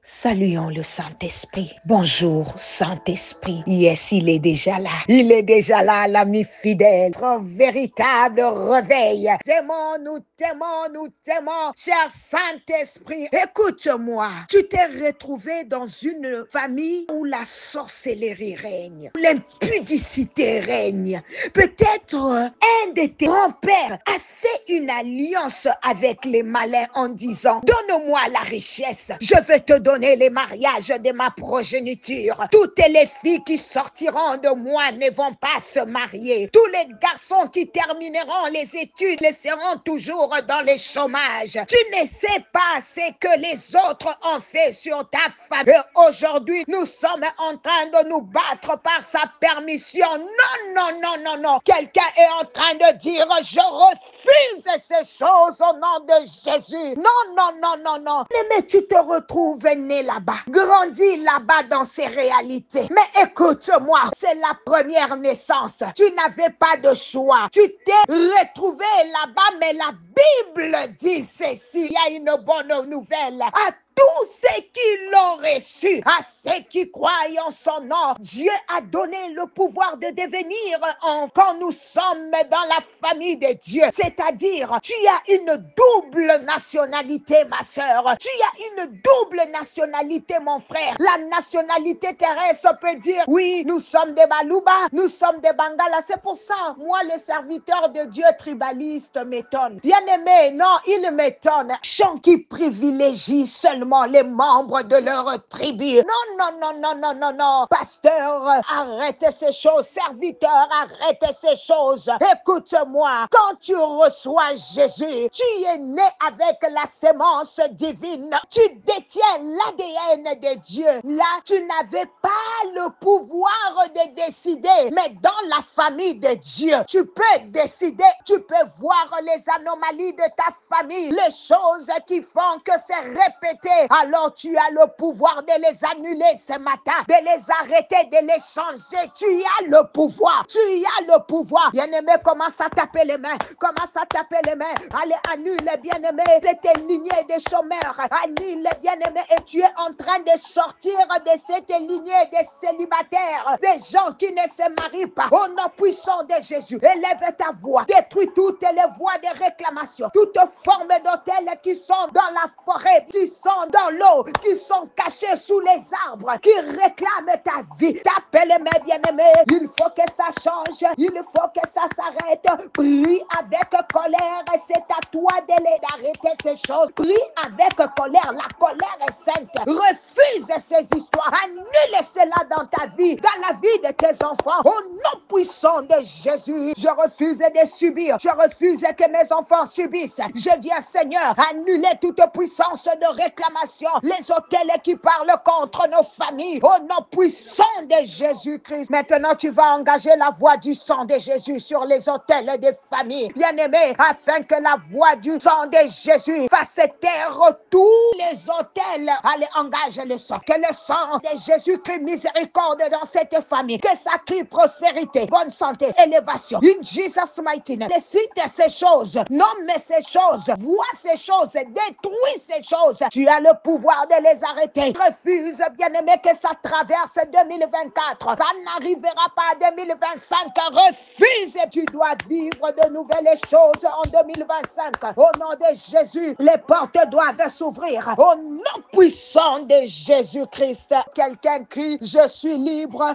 Saluons le Saint-Esprit. Bonjour, Saint-Esprit. Yes, il est déjà là. Il est déjà là, l'ami fidèle. Notre véritable réveil. T'aimons, nous t'aimons, cher Saint-Esprit. Écoute-moi. Tu t'es retrouvé dans une famille où la sorcellerie règne, où l'impudicité règne. Peut-être un de tes grands-pères a fait une alliance avec les malins en disant: donne-moi la richesse, je vais te donner les mariages de ma progéniture. Toutes les filles qui sortiront de moi ne vont pas se marier. Tous les garçons qui termineront les études seront toujours dans les chômages. Tu ne sais pas ce que les autres ont fait sur ta famille. Et aujourd'hui, nous sommes en train de nous battre par sa permission. Non. Quelqu'un est en train de dire: je refuse ces choses au nom de Jésus. Non. Mais tu te retrouves né là-bas, grandi là-bas dans ces réalités. Mais écoute-moi, c'est la première naissance. Tu n'avais pas de choix. Tu t'es retrouvé là-bas, mais la Bible dit ceci. Il y a une bonne nouvelle. À tous ceux qui l'ont reçu, à ceux qui croient en son nom, Dieu a donné le pouvoir de devenir enfant quand nous sommes dans la famille de Dieu. C'est-à-dire, tu as une double nationalité, ma sœur. Tu as une double nationalité, mon frère. La nationalité terrestre peut dire: oui, nous sommes des Baluba, nous sommes des Bangala. C'est pour ça, moi, les serviteurs de Dieu tribalistes m'étonnent. Bien aimé, non, ils m'étonnent. Gens qui privilégient seulement les membres de leur tribu. Non. Pasteur, arrêtez ces choses. Serviteur, arrêtez ces choses. Écoute-moi, quand tu reçois Jésus, tu es né avec la sémence divine. Tu détiens l'ADN de Dieu. Là, tu n'avais pas le pouvoir de décider, mais dans la famille de Dieu, tu peux décider, tu peux voir les anomalies de ta famille, les choses qui font que c'est répété. Alors tu as le pouvoir de les annuler ce matin, de les arrêter, de les changer. Tu as le pouvoir. Bien-aimé, commence à taper les mains. Allez, annule, bien-aimé, cette lignée des chômeurs. Annule, bien-aimé, et tu es en train de sortir de cette lignée des célibataires, des gens qui ne se marient pas. Au nom puissant de Jésus, élève ta voix. Détruis toutes les voix de réclamation, toutes formes d'hôtels qui sont dans la forêt, qui sont dans l'eau, qui sont cachés sous les arbres, qui réclament ta vie. Tape les mains, bien-aimé. Il faut que ça change. Il faut que ça s'arrête. Prie avec colère. C'est à toi d'arrêter ces choses. Prie avec colère. La colère est sainte. Refuse ces histoires. Annule cela dans ta vie, dans la vie de tes enfants. Au nom puissant de Jésus, je refuse de subir. Je refuse que mes enfants subissent. Je viens, Seigneur, annuler toute puissance de réclamation. Les hôtels qui parlent contre nos familles. Au nom puissant de Jésus-Christ. Maintenant, tu vas engager la voix du sang de Jésus sur les hôtels des familles. Bien-aimés, afin que la voix du sang de Jésus fasse taire tous les hôtels. Allez, engage le sang. Que le sang de Jésus crie miséricorde dans cette famille. Que ça crie prospérité, bonne santé, élévation. In Jesus mighty name. Décide ces choses. Nomme ces choses. Vois ces choses. Détruis ces choses. Tu as le pouvoir de les arrêter. Refuse, bien-aimé, que ça traverse 2024. Ça n'arrivera pas à 2025. Refuse. Tu dois vivre de nouvelles choses en 2025. Au nom de Jésus, les portes doivent s'ouvrir. Au nom puissant de Jésus-Christ. Quelqu'un crie: je suis libre,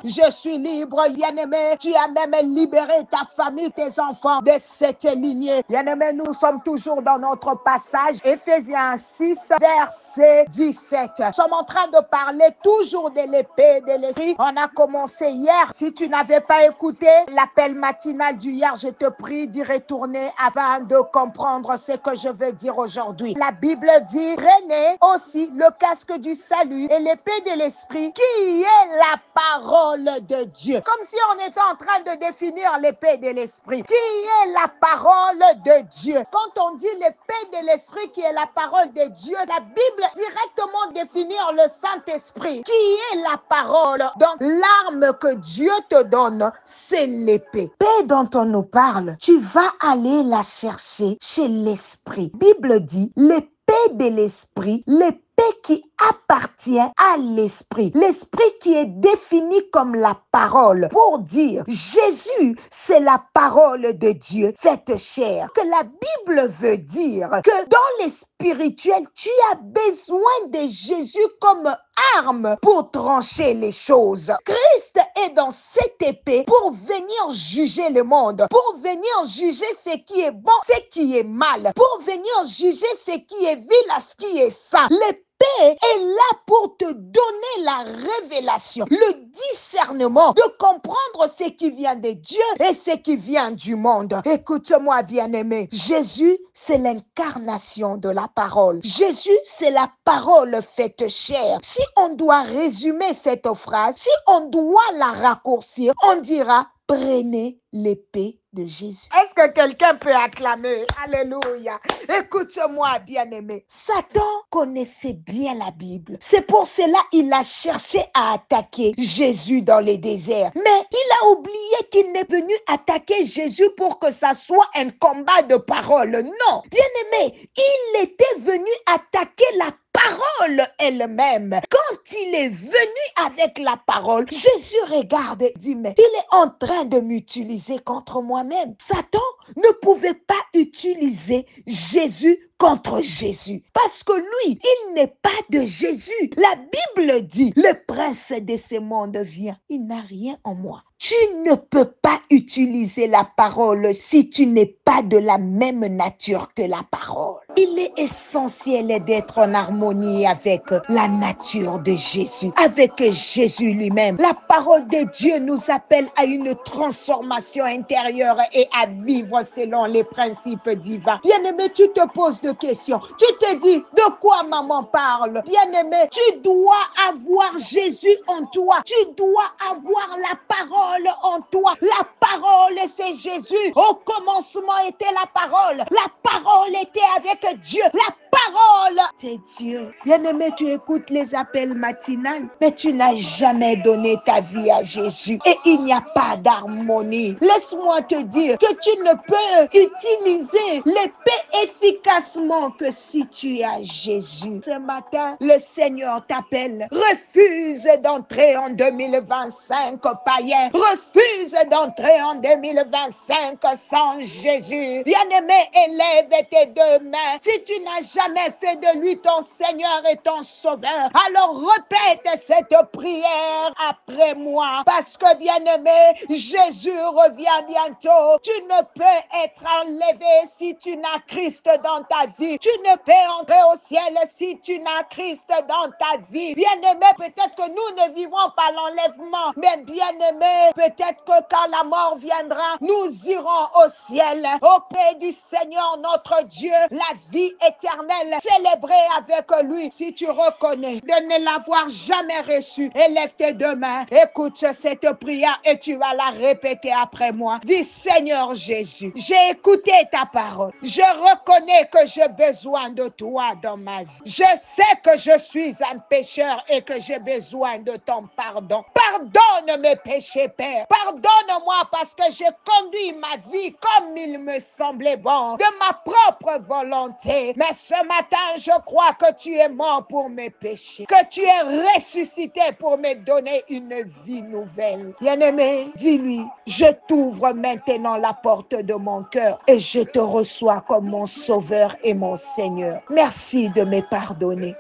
bien-aimé. Tu as même libéré ta famille, tes enfants de cette lignée. Bien-aimé, nous sommes toujours dans notre passage, Éphésiens 6, verset 17. Nous sommes en train de parler toujours de l'épée de l'esprit. On a commencé hier. Si tu n'avais pas écouté l'appel matinal d'hier, je te prie d'y retourner afin de comprendre ce que je veux dire aujourd'hui. La Bible dit: prenez aussi le casque du salut et l'épée de l'esprit qui est la parole de Dieu. Comme si on était en train de définir l'épée de l'esprit. Qui est la parole de Dieu? Quand on dit l'épée de l'esprit qui est la parole de Dieu, la Bible directement définir le Saint-Esprit qui est la parole. Donc l'arme que Dieu te donne, c'est l'épée. Paix dont on nous parle, tu vas aller la chercher chez l'esprit. Bible dit l'épée de l'esprit, l'épée paix qui appartient à l'esprit. L'esprit qui est défini comme la parole. Pour dire, Jésus, c'est la parole de Dieu faite chair. Que la Bible veut dire que dans les spirituels, tu as besoin de Jésus comme arme pour trancher les choses. Christ est dans cette épée pour venir juger le monde, pour venir juger ce qui est bon, ce qui est mal, pour venir juger ce qui est vil à ce qui est saint. L'épée est là pour te donner la révélation, le discernement de comprendre ce qui vient de Dieu et ce qui vient du monde. Écoute-moi, bien-aimé, Jésus, c'est l'incarnation de la parole. Jésus, c'est la parole faite chair. Si on doit résumer cette phrase, si on doit la raccourcir, on dira: prenez l'épée de Jésus. Est-ce que quelqu'un peut acclamer? Alléluia. Écoute-moi, bien-aimé. Satan connaissait bien la Bible. C'est pour cela qu'il a cherché à attaquer Jésus dans les déserts. Mais il a oublié qu'il n'est venu attaquer Jésus pour que ça soit un combat de parole. Non. Bien-aimé, il était venu attaquer la parole elle-même. Quand il est venu avec la parole, Jésus regarde et dit: mais il est en train de m'utiliser contre moi-même. Satan ne pouvait pas utiliser Jésus contre Jésus, parce que lui, il n'est pas de Jésus. La Bible dit: le prince de ce monde vient, il n'a rien en moi. Tu ne peux pas utiliser la parole si tu n'es pas de la même nature que la parole. Il est essentiel d'être en harmonie avec la nature de Jésus, avec Jésus lui-même. La parole de Dieu nous appelle à une transformation intérieure et à vivre selon les principes divins. Bien-aimé, tu te poses des questions. Tu te dis: de quoi maman parle? Bien-aimé, tu dois avoir Jésus en toi. Tu dois avoir la parole en toi. La parole, c'est Jésus. Au commencement était la parole. La parole était avec Dieu. La parole, c'est Dieu. Bien-aimé, tu écoutes les appels matinales, mais tu n'as jamais donné ta vie à Jésus. Et il n'y a pas d'harmonie. Laisse-moi te dire que tu ne peux utiliser l'épée efficacement que si tu as Jésus. Ce matin, le Seigneur t'appelle. Refuse d'entrer en 2025 païen. Refuse d'entrer en 2025 sans Jésus. Bien-aimé, élève tes deux mains. Si tu n'as jamais fait de lui ton Seigneur et ton Sauveur, alors répète cette prière après moi. Parce que, bien-aimé, Jésus revient bientôt. Tu ne peux être enlevé si tu n'as Christ dans ta vie. Tu ne peux entrer au ciel si tu n'as Christ dans ta vie. Bien-aimé, peut-être que nous ne vivrons pas l'enlèvement, mais bien-aimé, peut-être que quand la mort viendra, nous irons au ciel, auprès du Seigneur notre Dieu, la vie éternelle, célébrer avec lui. Si tu reconnais de ne l'avoir jamais reçu, élève tes deux mains, écoute cette prière et tu vas la répéter après moi. Dis: Seigneur Jésus, j'ai écouté ta parole. Je reconnais que j'ai besoin de toi dans ma vie. Je sais que je suis un pécheur et que j'ai besoin de ton pardon. Pardonne mes péchés, Père. Pardonne-moi parce que j'ai conduit ma vie comme il me semblait bon, de ma propre volonté. Mais ce matin, je crois que tu es mort pour mes péchés, que tu es ressuscité pour me donner une vie nouvelle. Bien-aimé, dis-lui: je t'ouvre maintenant la porte de mon cœur et je te reçois comme mon Sauveur et mon Seigneur. Merci de me pardonner,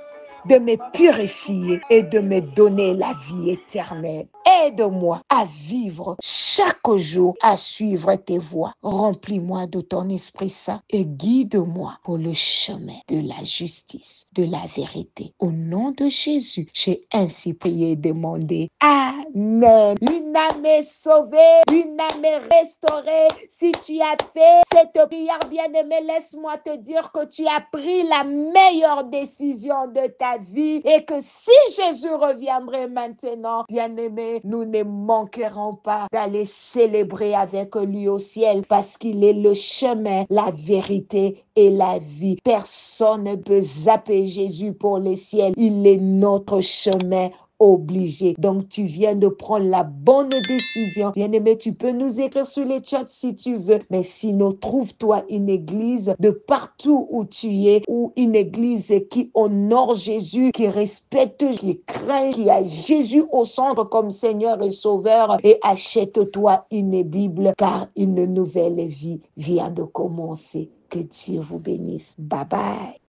de me purifier et de me donner la vie éternelle. Aide-moi à vivre chaque jour, à suivre tes voies. Remplis-moi de ton Esprit Saint et guide-moi pour le chemin de la justice, de la vérité. Au nom de Jésus, j'ai ainsi prié et demandé. Amen. Une âme est sauvée, une âme est restaurée. Si tu as fait cette prière, bien-aimé, laisse-moi te dire que tu as pris la meilleure décision de ta vie et que si Jésus reviendrait maintenant, bien-aimé, nous ne manquerons pas d'aller célébrer avec lui au ciel parce qu'il est le chemin, la vérité et la vie. Personne ne peut zapper Jésus pour le ciel. Il est notre chemin obligé. Donc, tu viens de prendre la bonne décision. Bien-aimé, tu peux nous écrire sur les chats si tu veux, mais sinon, trouve-toi une église de partout où tu es, ou une église qui honore Jésus, qui respecte, qui craint, qui a Jésus au centre comme Seigneur et Sauveur, et achète-toi une Bible, car une nouvelle vie vient de commencer. Que Dieu vous bénisse. Bye bye.